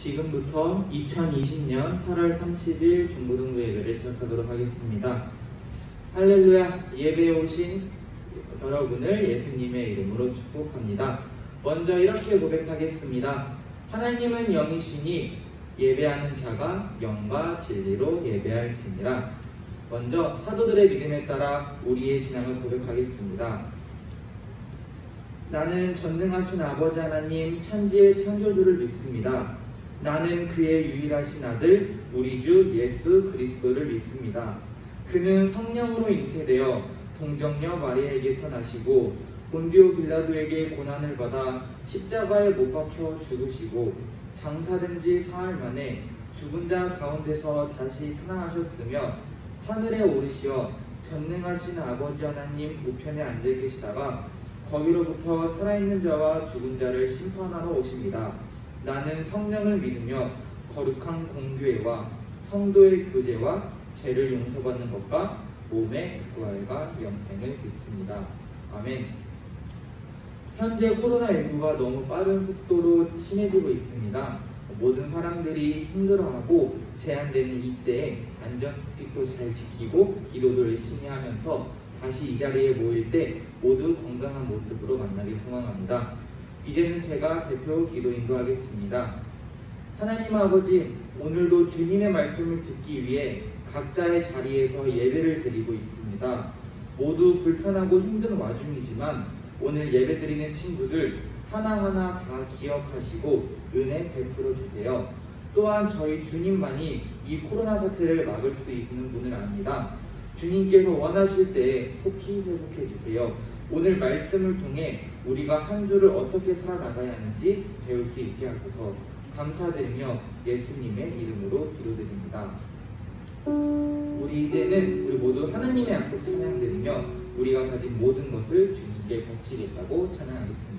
지금부터 2020년 8월 30일 중고등부 예배를 시작하도록 하겠습니다. 할렐루야! 예배에 오신 여러분을 예수님의 이름으로 축복합니다. 먼저 이렇게 고백하겠습니다. 하나님은 영이시니 예배하는 자가 영과 진리로 예배할지니라. 먼저 사도들의 믿음에 따라 우리의 신앙을 고백하겠습니다. 나는 전능하신 아버지 하나님 천지의 창조주를 믿습니다. 나는 그의 유일하신 아들 우리 주 예수 그리스도를 믿습니다. 그는 성령으로 잉태되어 동정녀 마리아에게서 나시고 본디오 빌라도에게 고난을 받아 십자가에 못 박혀 죽으시고 장사된 지 사흘 만에 죽은 자 가운데서 다시 살아나셨으며 하늘에 오르시어 전능하신 아버지 하나님 우편에 앉아 계시다가 거기로부터 살아있는 자와 죽은 자를 심판하러 오십니다. 나는 성령을 믿으며 거룩한 공교회와 성도의 교제와 죄를 용서받는 것과 몸의 부활과 영생을 믿습니다. 아멘. 현재 코로나19가 너무 빠른 속도로 심해지고 있습니다. 모든 사람들이 힘들어하고 제한되는 이때에 안전수칙도 잘 지키고 기도도 열심히 하면서 다시 이 자리에 모일 때 모두 건강한 모습으로 만나길 소망합니다. 이제는 제가 대표 기도 인도하겠습니다. 하나님 아버지, 오늘도 주님의 말씀을 듣기 위해 각자의 자리에서 예배를 드리고 있습니다. 모두 불편하고 힘든 와중이지만 오늘 예배 드리는 친구들 하나하나 다 기억하시고 은혜 베풀어 주세요. 또한 저희 주님만이 이 코로나 사태를 막을 수 있는 분을 압니다. 주님께서 원하실 때 속히 회복해 주세요. 오늘 말씀을 통해 우리가 한 주를 어떻게 살아나가야 하는지 배울 수 있게 하셔서 감사드리며 예수님의 이름으로 기도드립니다. 우리 모두 하나님의 약속 찬양드리며 우리가 가진 모든 것을 주님께 바치겠다고 찬양하겠습니다.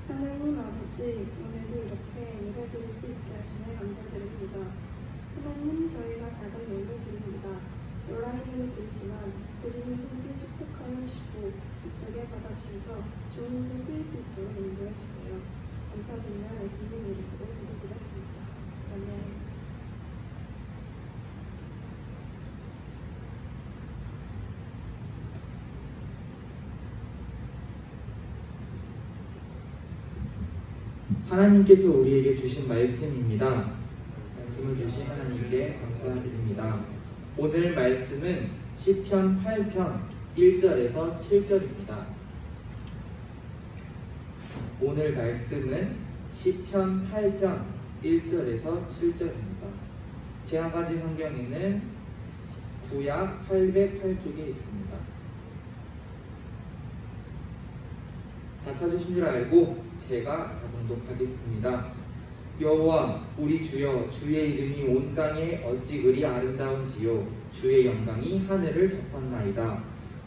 하나님 아버지, 오늘도 이렇게 예배드릴 수 있게 하시며 감사드립니다. 하나님, 저희가 작은 예를 드립니다. 온라인으로 드리지만 부지는 함께 축복하여 주시고 예배 받아주셔서 좋은 곳에 쓰일 수 있도록 감사드리며 예수님 이름으로 기도드렸습니다. 아멘. 하나님께서 우리에게 주신 말씀입니다. 말씀을 주신 하나님께 감사드립니다. 오늘 말씀은 시편 8편 1절에서 7절입니다. 오늘 말씀은 시편 8편 1절에서 7절입니다. 제가 가진 성경에는 구약 808쪽에 있습니다. 다 찾으신 줄 알고 제가 봉독하겠습니다. 여호와 우리 주여, 주의 이름이 온 땅에 어찌 그리 아름다운지요. 주의 영광이 하늘을 덮었나이다.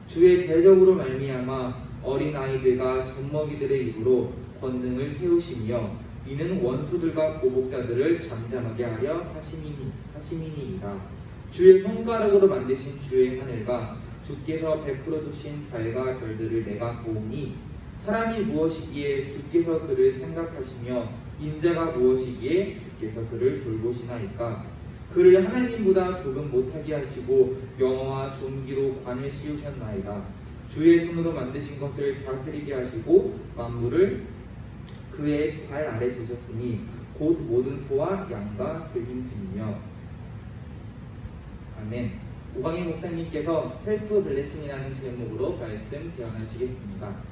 주의 대적으로 말미암아 어린아이들과 젖먹이들의 입으로 권능을 세우시며 이는 원수들과 보복자들을 잠잠하게 하려 하심이니이다. 주의 손가락으로 만드신 주의 하늘과 주께서 베풀어 두신 달과 별들을 내가 보오니 사람이 무엇이기에 주께서 그를 생각하시며 인자가 무엇이기에 주께서 그를 돌보시나이까. 그를 하나님보다 조금 못하게 하시고 영어와 존귀로 관을 씌우셨나이다. 주의 손으로 만드신 것을 다스리게 하시고 만물을 그의 발 아래 두셨으니 곧 모든 소와 양과 들짐승이며. 아멘. 오광희 목사님께서 셀프 블레싱이라는 제목으로 말씀 대언하시겠습니다.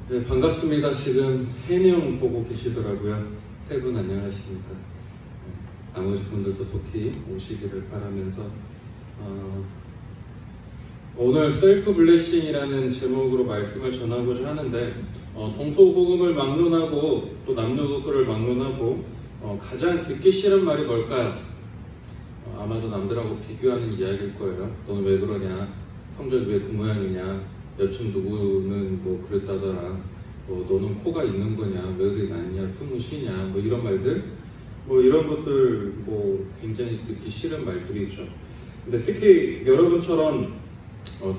네, 반갑습니다. 지금 3명 보고 계시더라고요. 3분 안녕하십니까. 나머지 분들도 속히 오시기를 바라면서 오늘 셀프 블레싱이라는 제목으로 말씀을 전하고자 하는데 동서복음을 막론하고 또 남녀노소를 막론하고 가장 듣기 싫은 말이 뭘까요? 아마도 남들하고 비교하는 이야기일 거예요. 너는 왜 그러냐? 성적이 왜 그 모양이냐? 여친 누구는 뭐 그랬다더라. 너는 코가 있는 거냐? 왜 그리 낮냐? 숨을 쉬냐? 뭐 이런 말들, 뭐 이런 것들 뭐 굉장히 듣기 싫은 말들이죠. 근데 특히 여러분처럼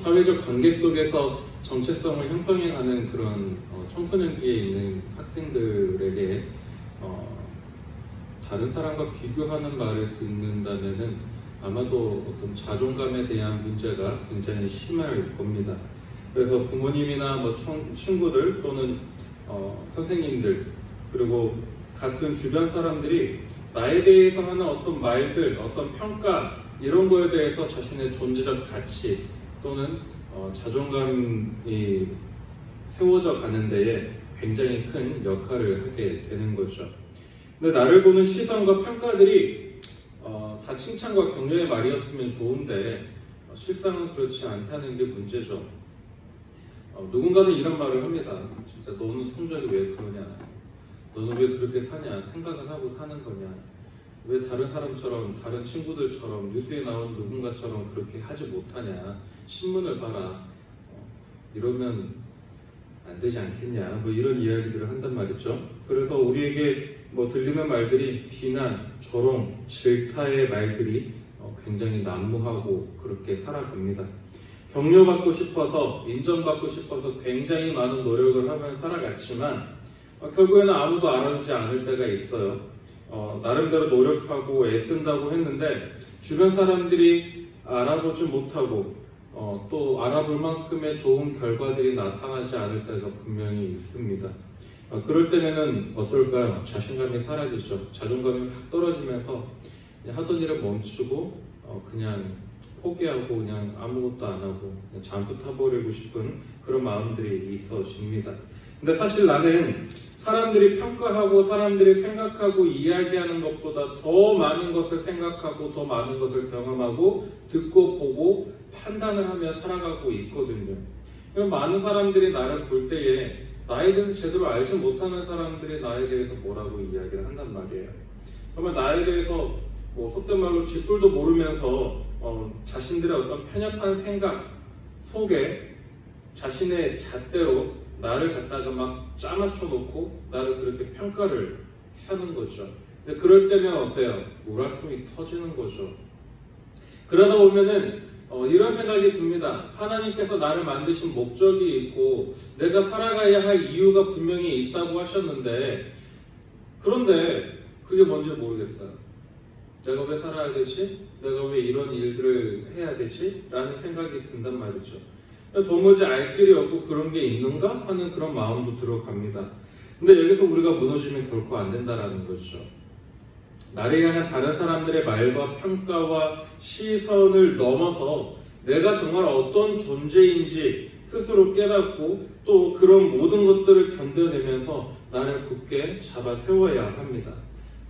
사회적 관계 속에서 정체성을 형성해가는 그런 청소년기에 있는 학생들에게 다른 사람과 비교하는 말을 듣는다면은 아마도 어떤 자존감에 대한 문제가 굉장히 심할 겁니다. 그래서 부모님이나 뭐 친구들 또는 선생님들 그리고 같은 주변 사람들이 나에 대해서 하는 어떤 말들, 어떤 평가 이런 거에 대해서 자신의 존재적 가치 또는 자존감이 세워져 가는 데에 굉장히 큰 역할을 하게 되는 거죠. 근데 나를 보는 시선과 평가들이 다 칭찬과 격려의 말이었으면 좋은데 실상은 그렇지 않다는 게 문제죠. 누군가는 이런 말을 합니다. 진짜 너는 성적이 왜 그러냐? 너는 왜 그렇게 사냐? 생각은 하고 사는 거냐? 왜 다른 사람처럼, 다른 친구들처럼, 뉴스에 나온 누군가처럼 그렇게 하지 못하냐? 신문을 봐라. 이러면 안 되지 않겠냐? 뭐 이런 이야기들을 한단 말이죠. 그래서 우리에게 뭐 들리는 말들이 비난, 조롱, 질타의 말들이 굉장히 난무하고 그렇게 살아갑니다. 격려받고 싶어서, 인정받고 싶어서 굉장히 많은 노력을 하며 살아갔지만 결국에는 아무도 알아주지 않을 때가 있어요. 나름대로 노력하고 애쓴다고 했는데 주변 사람들이 알아보지 못하고 또 알아볼 만큼의 좋은 결과들이 나타나지 않을 때가 분명히 있습니다. 그럴 때는 어떨까요? 자신감이 사라지죠. 자존감이 확 떨어지면서 하던 일을 멈추고 그냥 포기하고 그냥 아무것도 안 하고 그냥 잠수 타버리고 싶은 그런 마음들이 있어집니다. 근데 사실 나는 사람들이 평가하고 사람들이 생각하고 이야기하는 것보다 더 많은 것을 생각하고 더 많은 것을 경험하고 듣고 보고 판단을 하며 살아가고 있거든요. 많은 사람들이 나를 볼 때에 나에 대해서 제대로 알지 못하는 사람들이 나에 대해서 뭐라고 이야기를 한단 말이에요. 정말 나에 대해서 뭐 속된 말로 쥐뿔도 모르면서 자신들의 어떤 편협한 생각 속에 자신의 잣대로 나를 갖다가 막 짜맞춰 놓고 나를 그렇게 평가를 하는 거죠. 근데 그럴 때면 어때요? 우라통이 터지는 거죠. 그러다 보면은 이런 생각이 듭니다. 하나님께서 나를 만드신 목적이 있고 내가 살아가야 할 이유가 분명히 있다고 하셨는데, 그런데 그게 뭔지 모르겠어요. 내가 왜 살아야 되지? 내가 왜 이런 일들을 해야 되지? 라는 생각이 든단 말이죠. 도무지 알 길이 없고 그런 게 있는가? 하는 그런 마음도 들어갑니다. 근데 여기서 우리가 무너지면 결코 안 된다라는 거죠. 나를 향한 다른 사람들의 말과 평가와 시선을 넘어서 내가 정말 어떤 존재인지 스스로 깨닫고 또 그런 모든 것들을 견뎌내면서 나를 굳게 잡아 세워야 합니다.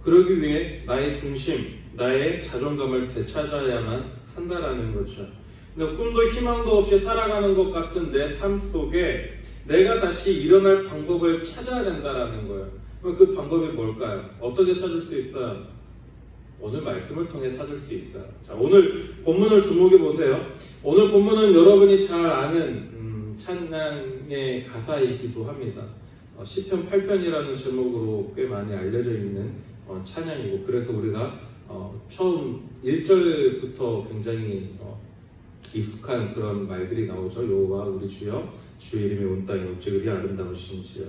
그러기 위해 나의 중심, 나의 자존감을 되찾아야만 한다라는 거죠. 근데 꿈도 희망도 없이 살아가는 것 같은 내 삶 속에 내가 다시 일어날 방법을 찾아야 된다라는 거예요. 그럼 그 방법이 뭘까요? 어떻게 찾을 수 있어요? 오늘 말씀을 통해 찾을 수 있어요. 자, 오늘 본문을 주목해 보세요. 오늘 본문은 여러분이 잘 아는 찬양의 가사이기도 합니다. 시편 8편이라는 제목으로 꽤 많이 알려져 있는 찬양이고, 그래서 우리가 처음 1절부터 굉장히 익숙한 그런 말들이 나오죠. 여호와 우리 주여, 주의 이름이 온 땅에 어찌 그리 아름다우신지요.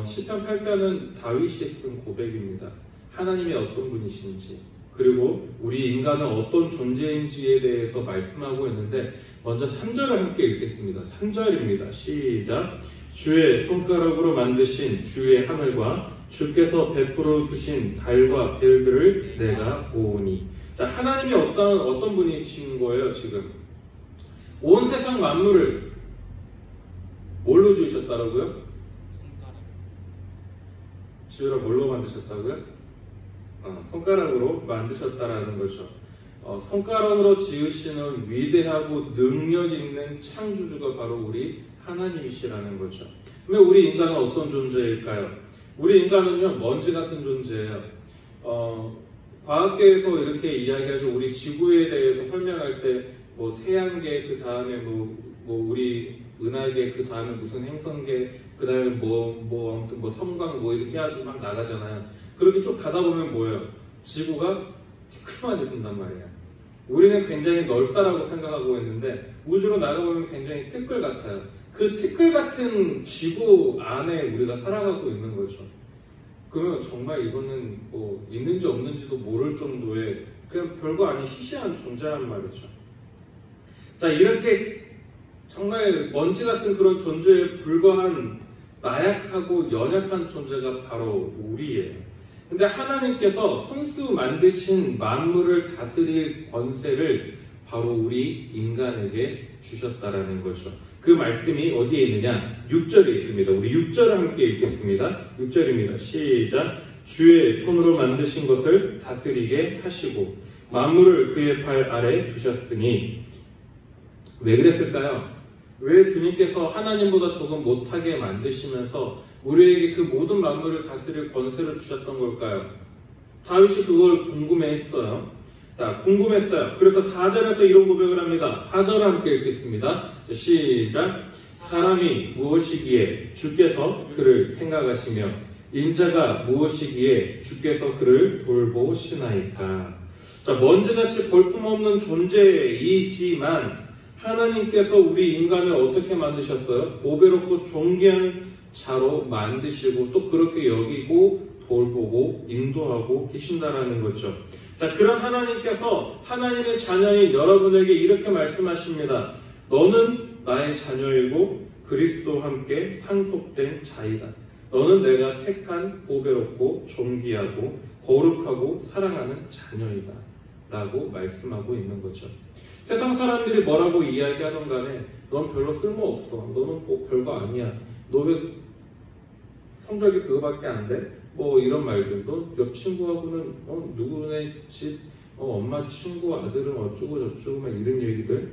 시편 8편은 다윗이 쓴 고백입니다. 하나님이 어떤 분이신지, 그리고 우리 인간은 어떤 존재인지에 대해서 말씀하고 있는데, 먼저 3절을 함께 읽겠습니다. 3절입니다. 시작. 주의 손가락으로 만드신 주의 하늘과 주께서 베풀어 두신 달과 별들을 내가 보오니. 자, 하나님이 어떤 분이신 거예요, 지금? 온 세상 만물을 뭘로 지으셨다고요? 지으라 뭘로 만드셨다고요? 손가락으로 만드셨다라는 거죠. 손가락으로 지으시는 위대하고 능력 있는 창조주가 바로 우리 하나님이시라는 거죠. 그러면 우리 인간은 어떤 존재일까요? 우리 인간은요, 먼지 같은 존재예요. 과학계에서 이렇게 이야기하죠. 우리 지구에 대해서 설명할 때 뭐 태양계, 그 다음에 뭐 우리 은하계, 그 다음에 무슨 행성계, 그 다음에 아무튼 섬광 이렇게 해가지고 막 나가잖아요. 그렇게 쭉 가다 보면 뭐예요? 지구가 티끌만해진단 말이에요. 우리는 굉장히 넓다라고 생각하고 있는데 우주로 나가보면 굉장히 티끌 같아요. 그 티끌 같은 지구 안에 우리가 살아가고 있는 거죠. 그러면 정말 이거는 뭐 있는지 없는지도 모를 정도의 그냥 별거 아닌 시시한 존재란 말이죠. 자, 이렇게 정말 먼지 같은 그런 존재에 불과한 나약하고 연약한 존재가 바로 우리예요. 근데 하나님께서 손수 만드신 만물을 다스릴 권세를 바로 우리 인간에게 주셨다라는 거죠. 그 말씀이 어디에 있느냐? 6절에 있습니다. 우리 6절을 함께 읽겠습니다. 6절입니다. 시작. 주의 손으로 만드신 것을 다스리게 하시고 만물을 그의 발 아래 두셨으니. 왜 그랬을까요? 왜 주님께서 하나님보다 조금 못하게 만드시면서 우리에게 그 모든 만물을 다스릴 권세를 주셨던 걸까요? 다윗이 그걸 궁금해했어요. 자, 궁금했어요. 그래서 4절에서 이런 고백을 합니다. 4절을 함께 읽겠습니다. 자, 시작. 사람이 무엇이기에 주께서 그를 생각하시며 인자가 무엇이기에 주께서 그를 돌보시나이까. 자, 먼지같이 볼품없는 존재이지만 하나님께서 우리 인간을 어떻게 만드셨어요? 보배롭고 존귀한 자로 만드시고 또 그렇게 여기고 돌보고 인도하고 계신다라는 거죠. 자, 그런 하나님께서 하나님의 자녀인 여러분에게 이렇게 말씀하십니다. 너는 나의 자녀이고 그리스도와 함께 상속된 자이다. 너는 내가 택한 보배롭고 존귀하고 거룩하고 사랑하는 자녀이다. 라고 말씀하고 있는 거죠. 세상 사람들이 뭐라고 이야기하던 간에 넌 별로 쓸모없어. 너는 뭐 별거 아니야. 너 왜 성적이 그거밖에 안 돼? 뭐 이런 말들. 너 옆 친구하고는 누구네 집 엄마 친구 아들은 어쩌고 저쩌고 막 이런 얘기들.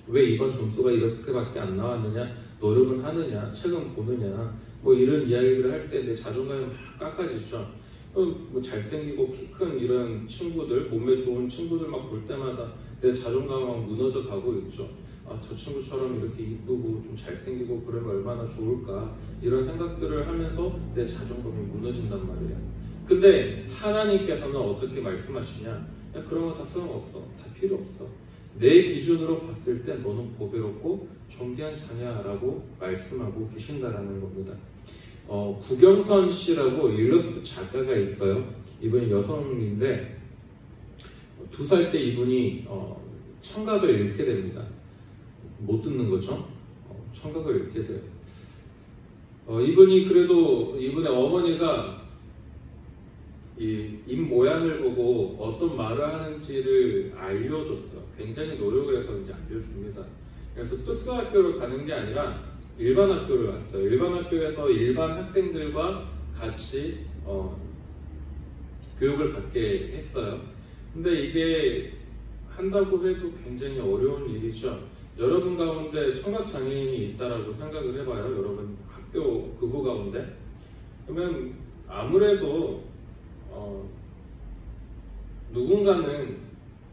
왜 이번 점수가 이렇게밖에 안 나왔느냐? 노력은 하느냐? 책은 보느냐? 뭐 이런 이야기들을 할 때 내 자존감이 막 깎아지죠. 뭐 잘생기고 키 큰 이런 친구들, 몸매 좋은 친구들 막 볼 때마다 내 자존감이 막 무너져 가고 있죠. 아, 저 친구처럼 이렇게 이쁘고 좀 잘생기고 그러면 얼마나 좋을까 이런 생각들을 하면서 내 자존감이 무너진단 말이에요. 근데 하나님께서는 어떻게 말씀하시냐? 야, 그런 거 다 소용없어. 다 필요 없어. 내 기준으로 봤을 때 너는 보배롭고 존귀한 자냐라고 말씀하고 계신다라는 겁니다. 구경선 씨라고 일러스트 작가가 있어요. 이분이 여성인데 2살 때 이분이 청각을 잃게 됩니다. 못 듣는 거죠. 청각을 잃게 돼요. 이분이 그래도 이분의 어머니가 이 입 모양을 보고 어떤 말을 하는지를 알려줬어요. 굉장히 노력을 해서 이제 알려줍니다. 그래서 특수학교를 가는 게 아니라 일반 학교를 갔어요. 일반 학교에서 일반 학생들과 같이 교육을 받게 했어요. 근데 이게 한다고 해도 굉장히 어려운 일이죠. 여러분 가운데 청각장애인이 있다라고 생각을 해봐요. 여러분 학교 그거 가운데. 그러면 아무래도 누군가는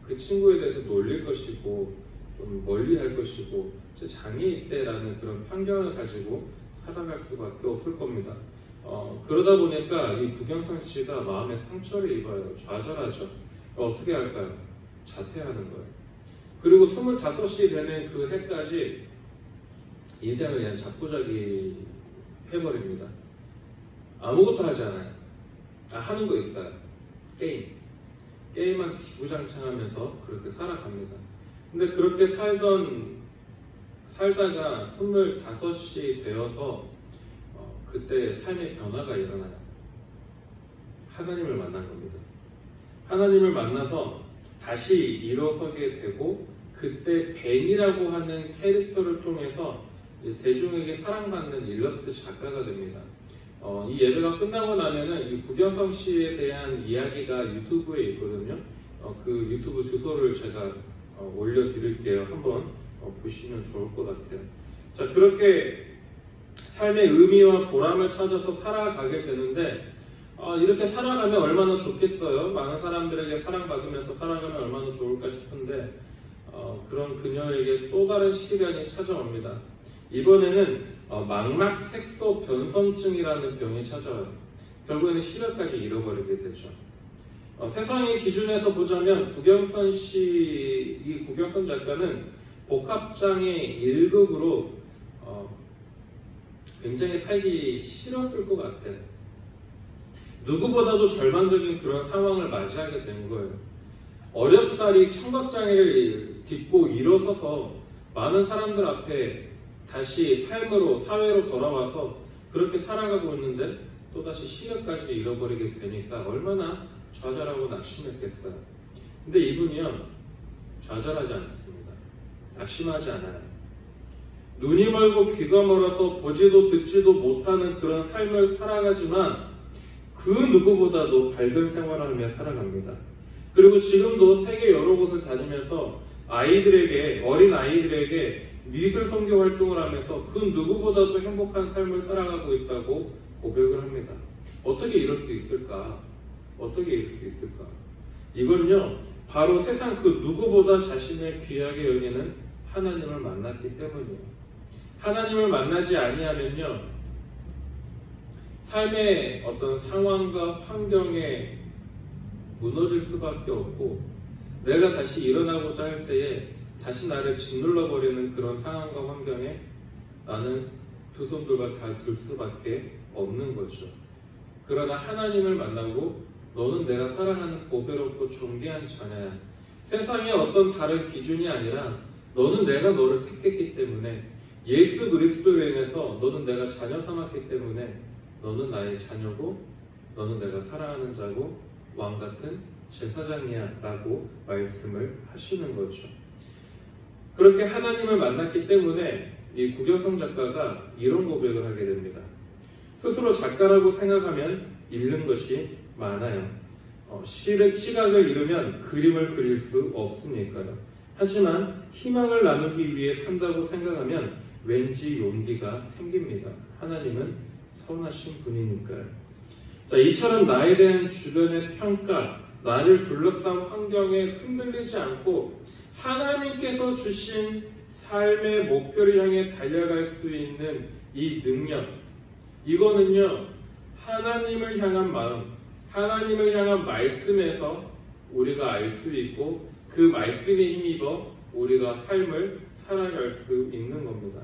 그 친구에 대해서 놀릴 것이고 좀 멀리 할 것이고 제 장애 있대라는 그런 편견을 가지고 살아갈 수밖에 없을 겁니다. 그러다 보니까 이 구경선 씨가 마음에 상처를 입어요. 좌절하죠. 어떻게 할까요? 자퇴하는 거예요. 그리고 25이 되는 그 해까지 인생을 그냥 자포자기 해버립니다. 아무것도 하지 않아요. 하는 거 있어요. 게임만 주구장창하면서 그렇게 살아갑니다. 근데 그렇게 살다가 25이 되어서 그때 삶의 변화가 일어나요. 하나님을 만난 겁니다. 하나님을 만나서 다시 일어서게 되고 그때 벤이라고 하는 캐릭터를 통해서 대중에게 사랑받는 일러스트 작가가 됩니다. 이 예배가 끝나고 나면은 이 구경성 씨에 대한 이야기가 유튜브에 있거든요. 그 유튜브 주소를 제가 올려드릴게요. 한번 보시면 좋을 것 같아요. 자, 그렇게 삶의 의미와 보람을 찾아서 살아가게 되는데 이렇게 살아가면 얼마나 좋겠어요. 많은 사람들에게 사랑받으면서 살아가면 얼마나 좋을까 싶은데 그런 그녀에게 또 다른 시련이 찾아옵니다. 이번에는 망막색소 변성증이라는 병이 찾아와요. 결국에는 시력까지 잃어버리게 되죠. 세상의 기준에서 보자면 구경선 씨, 이 구경선 작가는 복합장애 1급으로 굉장히 살기 싫었을 것 같아요. 누구보다도 절망적인 그런 상황을 맞이하게 된 거예요. 어렵사리 청각장애를 딛고 일어서서 많은 사람들 앞에 다시 삶으로, 사회로 돌아와서 그렇게 살아가고 있는데 또다시 시력까지 잃어버리게 되니까 얼마나 좌절하고 낙심했겠어요. 근데 이분이요, 좌절하지 않습니다. 낙심하지 않아요. 눈이 멀고 귀가 멀어서 보지도 듣지도 못하는 그런 삶을 살아가지만 그 누구보다도 밝은 생활을 하며 살아갑니다. 그리고 지금도 세계 여러 곳을 다니면서 어린 아이들에게 미술 선교 활동을 하면서 그 누구보다도 행복한 삶을 살아가고 있다고 고백을 합니다. 어떻게 이럴 수 있을까? 어떻게 이럴 수 있을까? 이건요, 바로 세상 그 누구보다 자신을 귀하게 여기는 하나님을 만났기 때문이에요. 하나님을 만나지 아니하면요, 삶의 어떤 상황과 환경에 무너질 수밖에 없고 내가 다시 일어나고자 할 때에 다시 나를 짓눌러 버리는 그런 상황과 환경에 나는 두 손들과 다 들 수밖에 없는 거죠. 그러나 하나님을 만나고 너는 내가 사랑하는 보배롭고 존귀한 자녀야. 세상의 어떤 다른 기준이 아니라 너는 내가 너를 택했기 때문에 예수 그리스도로 인해서 너는 내가 자녀 삼았기 때문에 너는 나의 자녀고 너는 내가 사랑하는 자고 왕같은 제사장이야 라고 말씀을 하시는 거죠. 그렇게 하나님을 만났기 때문에 이 구경성 작가가 이런 고백을 하게 됩니다. 스스로 작가라고 생각하면 잃는 것이 많아요. 시각을 잃으면 그림을 그릴 수 없으니까요. 하지만 희망을 나누기 위해 산다고 생각하면 왠지 용기가 생깁니다. 하나님은 선하신 분이니까요. 자, 이처럼 나에 대한 주변의 평가, 나를 둘러싼 환경에 흔들리지 않고 하나님께서 주신 삶의 목표를 향해 달려갈 수 있는 이 능력, 이거는요, 하나님을 향한 마음, 하나님을 향한 말씀에서 우리가 알 수 있고 그 말씀에 힘입어 우리가 삶을 살아갈 수 있는 겁니다.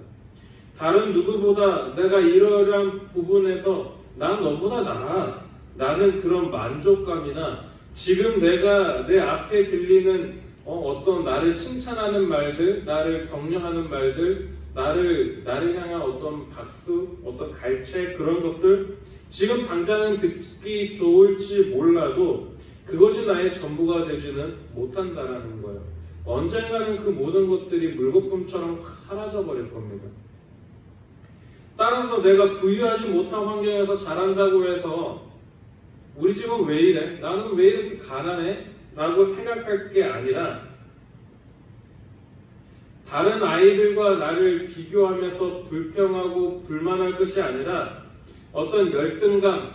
다른 누구보다 내가 이러한 부분에서 난 너보다 나아 라는 그런 만족감이나 지금 내가 내 앞에 들리는 어떤 나를 칭찬하는 말들, 나를 격려하는 말들, 나를 향한 어떤 박수, 어떤 갈채 그런 것들 지금 당장은 듣기 좋을지 몰라도 그것이 나의 전부가 되지는 못한다라는 거예요. 언젠가는 그 모든 것들이 물거품처럼 확 사라져 버릴 겁니다. 따라서 내가 부유하지 못한 환경에서 자란다고 해서 우리 집은 왜 이래? 나는 왜 이렇게 가난해? 라고 생각할 게 아니라 다른 아이들과 나를 비교하면서 불평하고 불만할 것이 아니라 어떤 열등감,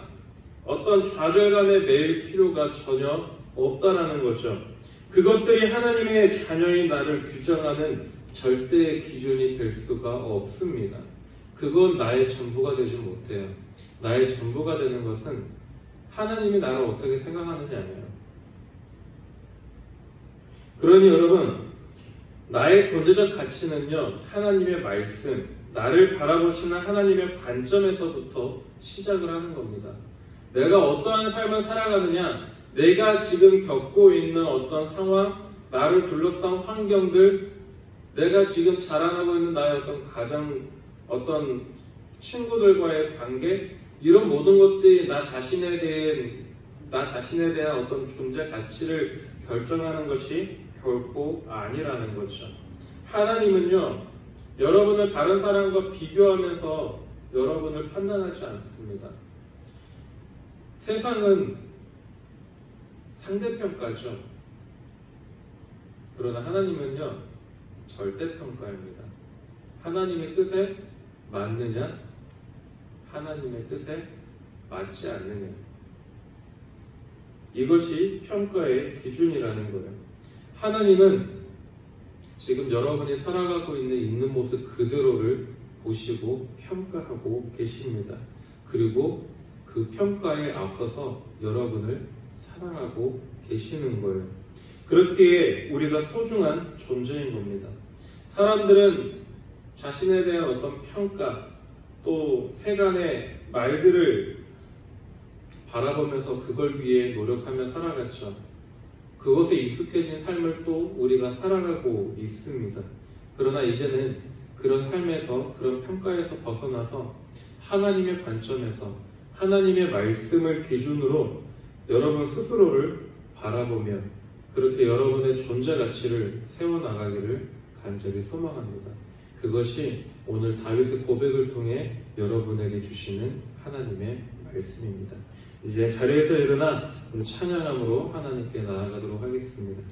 어떤 좌절감에 매일 필요가 전혀 없다라는 거죠. 그것들이 하나님의 자녀인 나를 규정하는 절대의 기준이 될 수가 없습니다. 그건 나의 전부가 되지 못해요. 나의 전부가 되는 것은 하나님이 나를 어떻게 생각하느냐예요. 그러니 여러분, 나의 존재적 가치는요, 하나님의 말씀, 나를 바라보시는 하나님의 관점에서부터 시작을 하는 겁니다. 내가 어떠한 삶을 살아가느냐, 내가 지금 겪고 있는 어떤 상황, 나를 둘러싼 환경들, 내가 지금 자라나고 있는 나의 어떤 가정, 어떤 친구들과의 관계, 이런 모든 것들이 나 자신에 대한 어떤 존재 가치를 결정하는 것이 결코 아니라는 거죠. 하나님은요, 여러분을 다른 사람과 비교하면서 여러분을 판단하지 않습니다. 세상은 상대평가죠. 그러나 하나님은요, 절대평가입니다. 하나님의 뜻에 맞느냐, 하나님의 뜻에 맞지 않느냐. 이것이 평가의 기준이라는 거예요. 하나님은 지금 여러분이 살아가고 있는 모습 그대로를 보시고 평가하고 계십니다. 그리고 그 평가에 앞서서 여러분을 사랑하고 계시는 거예요. 그렇기에 우리가 소중한 존재인 겁니다. 사람들은 자신에 대한 어떤 평가, 또 세간의 말들을 바라보면서 그걸 위해 노력하며 살아갔죠. 그것에 익숙해진 삶을 또 우리가 살아가고 있습니다. 그러나 이제는 그런 삶에서, 그런 평가에서 벗어나서 하나님의 관점에서 하나님의 말씀을 기준으로 여러분 스스로를 바라보며 그렇게 여러분의 존재 가치를 세워나가기를 간절히 소망합니다. 그것이 오늘 다윗의 고백을 통해 여러분에게 주시는 하나님의 말씀입니다. 이제 자리에서 일어나 우리 찬양함으로 하나님께 나아가도록 하겠습니다.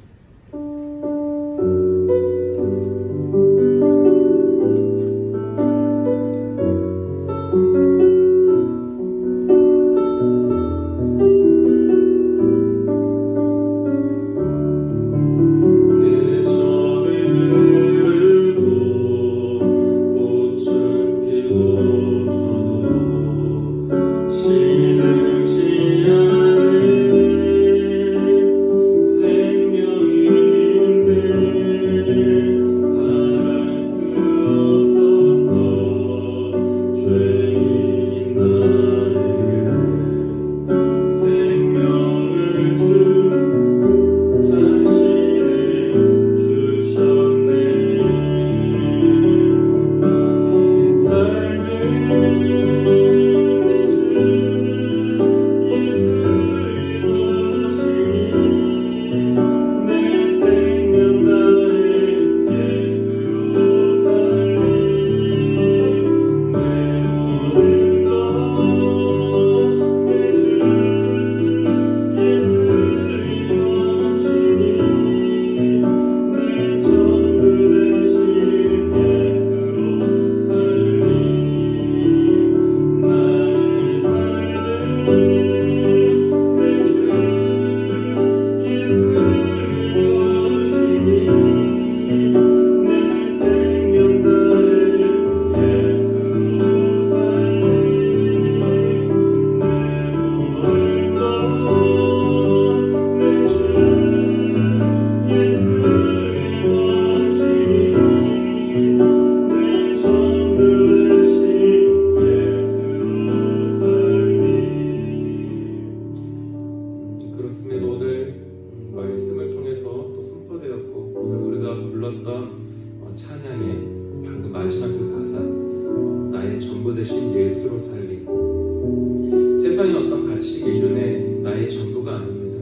가치 기준에 나의 전부가 아닙니다.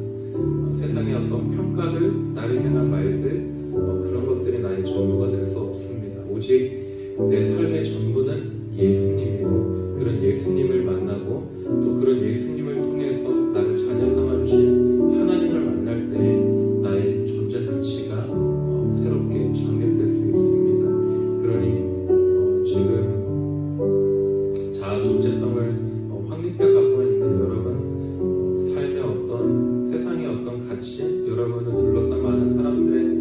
세상의 어떤 평가들, 나를 향한 말들, 그런 것들이 나의 전부가 될 수 없습니다. 오직 내 삶의 전부는 예수님이고, 그런 예수님을 만나고 또 그런 예수님을 통해서 나를 자녀 삼아주신 하나님을 만날 때 나의 존재 가치가 새롭게 정립될 수 있습니다. 그러니 지금 자아 정체성을 확립해 가고 있는 여러분, 삶의 어떤 세상의 어떤 가치, 여러분을 둘러싼 많은 사람들의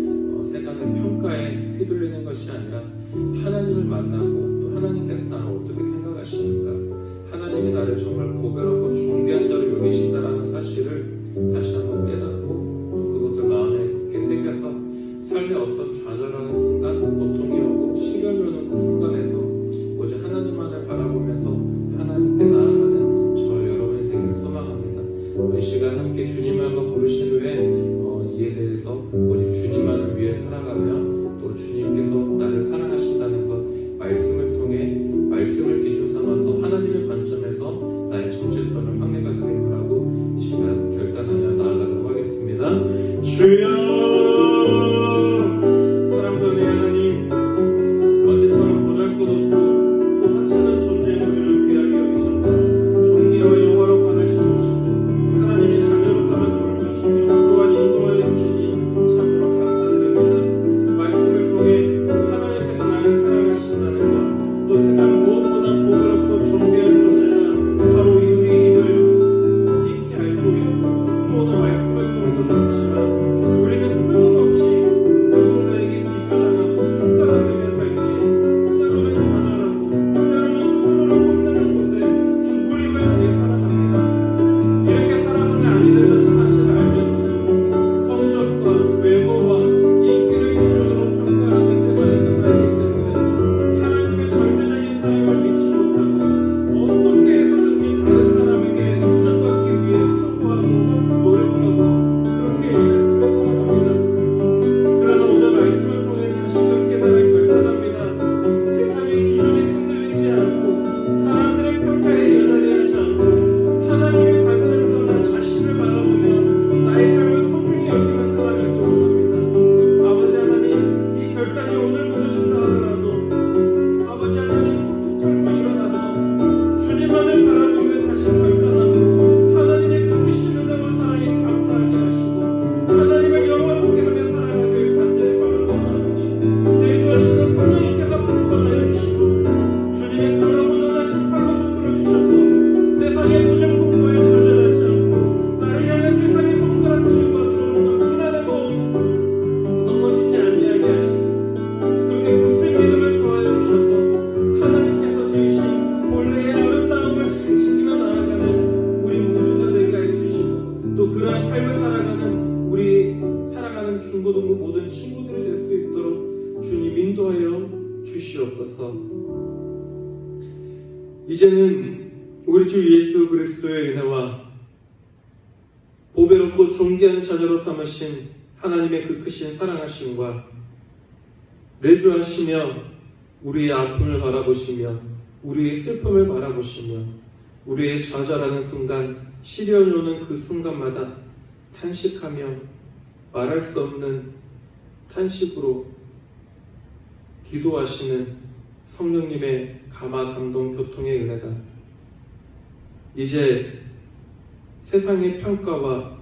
세간의 평가에 휘둘리는 것이 아니라 하나님을 만나고 또 하나님께서 나를 어떻게 생각하시는가, 하나님이 나를 정말 고배롭고 존귀한 자로 여기신다라는 사실을 다시 한번 깨닫고 또 그것을 마음에 굳게 새겨서 삶의 어떤 좌절하는 순간, 고통이 오고 시련이 오는 그 순간에도 오직 하나님만을 바라보면서 하나님께 나아가는 저 여러분이 되기를 소망합니다. 이 시간 함께 주님을 한번 부르신 후에 이에 대해서 오직 주님만을 위해 살아가며 또 주님께서 나를 사랑하신다는 것, 말씀을 통해 말씀을 기준 삼아서 하나님의 관점에서 나의 정체성을 확립하게 바라고 이 시간 결단하며 나아가도록 하겠습니다. 주여, 사랑과 은혜의 하나님, 어제처럼 보잘것없고 또 하찮은 존재의 우리를 귀하게 여기셔서 존귀와 영화로 관을 씌우시고 하나님의 자녀로 살아 돌보시며 또한 인도하여 주시니 참으로 감사드립니다. 말씀을 통해 하나님께서 나를 사랑하신다는 것, 또 세상 무엇보다 보배롭고 존귀한 존재가 바로 우리임을 익히 알고 있고 또 오늘 말씀을 통해서 듣지만 우리는 끊임없이 누군가에게 비교당하고 평가받으며 살 때에 때로는 좌절하고 때로는 스스로를 뽐내는 곳에 죽을 힘을 다해 살아갑니다. 이렇게 살아서는 아니 된다는 사실을 알면서도 성적과 외모와 인기를 기준으로 평가하는 세상에서 살기 때문에 하나님의 절대적인 사랑을 믿지 못하고 어떻게 해서든지 다른 사람에게 인정받기 위해 사고하고 노력하고 그렇게 일을 쓰며 살아갑니다. 그러나 오늘 말씀을 통해 다시금 깨달을 결단합니다. 세상의 기준에 흔들리지 않고 사람들의 평가에 연연하지 않고 하나님의 관점에서 나 자신을 바라보며 나의 삶을 소중히 여기며 살아가길 원합니다. 아버지 하나님, 이 결단이 오늘 무너진다 하더라도 아버지 하나님 톡톡 털고 일어나서 주님만을 바라보며 다시 결단하고 하나님의 그 크신 은혜와 사랑에 감사하게 하시고 하나님을 영원롭게 하며 살아가길 간절히 바라옵나오니 내주하시는 성령님께서 불권하여 주시고 주님의 강하고 너나신 팔로 붙들어 주셔서 세상의 모든 풍부에 좌절하지 않고 나를 향해 세상의 손가락질과 조롱과 비난에도 넘어지지 아니하게 하시고 그렇게 굳은 믿음을 더하여 주셔서 하나님께서 지으신 본래의 아름다움을 잘 챙기며 나아가는 우리 모두가 되게 하여 주시고 또 그러한 삶을 살아가는 우리 사랑하는 중고등부 모든 친구들이 될 수 있도록 주님 인도하여 주시옵소서. 이제는 우리 주 예수 그리스도의 은혜와 보배롭고 존귀한 자녀로 삼으신 하나님의 그 크신 사랑하심과 내주하시며 우리의 아픔을 바라보시며 우리의 슬픔을 바라보시며 우리의 좌절하는 순간, 시련이 오는 그 순간마다 탄식하며 말할 수 없는 탄식으로 기도하시는 성령님의 감화, 감동, 교통의 은혜가 이제 세상의 평가와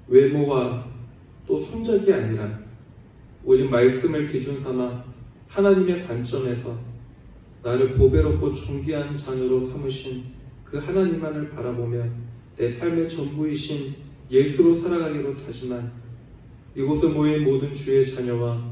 외모와 또 성적이 아니라 오직 말씀을 기준 삼아 하나님의 관점에서 나를 보배롭고 존귀한 자녀로 삼으신 그 하나님만을 바라보며 내 삶의 전부이신 예수로 살아가기로 다짐한 이곳에 모인 모든 주의 자녀와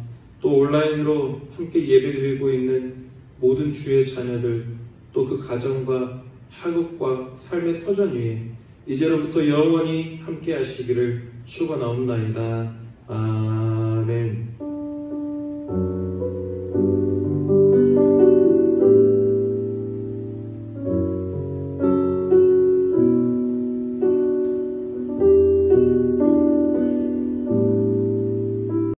또 온라인으로 함께 예배드리고 있는 모든 주의 자녀들, 또 그 가정과 학업과 삶의 터전 위에 이제로부터 영원히 함께 하시기를 축원하옵나이다. 아멘.